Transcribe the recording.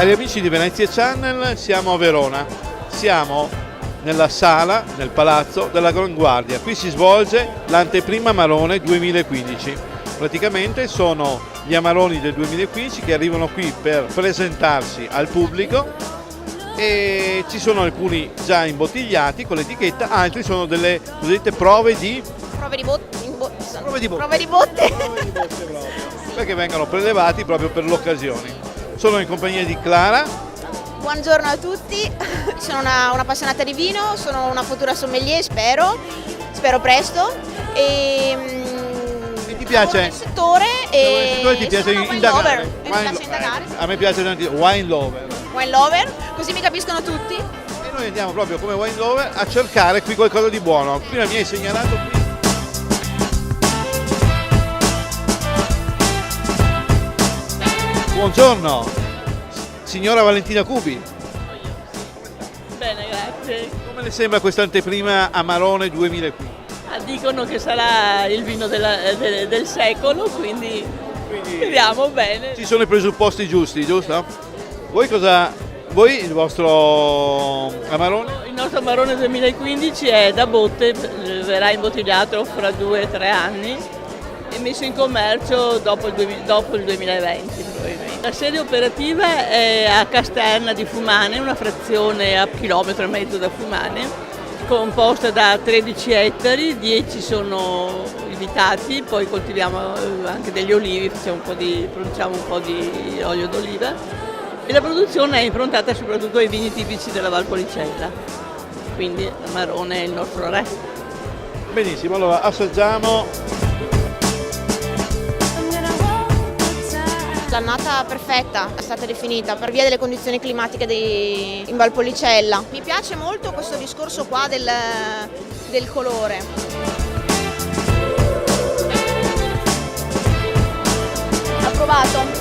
Cari amici di Venezia Channel, siamo a Verona, siamo nella sala, nel palazzo della Gran Guardia. Qui si svolge l'anteprima Amarone 2015. Praticamente sono gli Amaroni del 2015 che arrivano qui per presentarsi al pubblico e ci sono alcuni già imbottigliati con l'etichetta, altri sono delle cosiddette prove di botte perché vengono prelevati proprio per l'occasione. Sono in compagnia di Clara. Buongiorno a tutti, sono una appassionata di vino, sono una futura sommelier, spero presto. E ti piace? Nel settore e ti piace sono indagare? Mi piace indagare. A me piace tantissimo, wine lover. Wine lover, così mi capiscono tutti. E noi andiamo proprio come wine lover a cercare qui qualcosa di buono. Prima mi hai segnalato qui. Buongiorno, signora Valentina Cubi. Bene, grazie. Come le sembra questa anteprima Amarone 2015? Dicono che sarà il vino del secolo, quindi vediamo bene. Ci sono i presupposti giusti, giusto? Voi il vostro Amarone? Il nostro Amarone 2015 è da botte, verrà imbottigliato fra 2 o 3 anni e messo in commercio dopo il 2020 probabilmente. La sede operativa è a Casterna di Fumane, una frazione a 1,5 km da Fumane, composta da 13 ettari, 10 sono invitati, poi coltiviamo anche degli olivi, produciamo un po' di olio d'oliva e la produzione è improntata soprattutto ai vini tipici della Valpolicella, quindi l'Amarone è il nostro re. Benissimo, allora assaggiamo. L'annata perfetta è stata definita per via delle condizioni climatiche in Valpolicella. Mi piace molto questo discorso qua del colore. Approvato.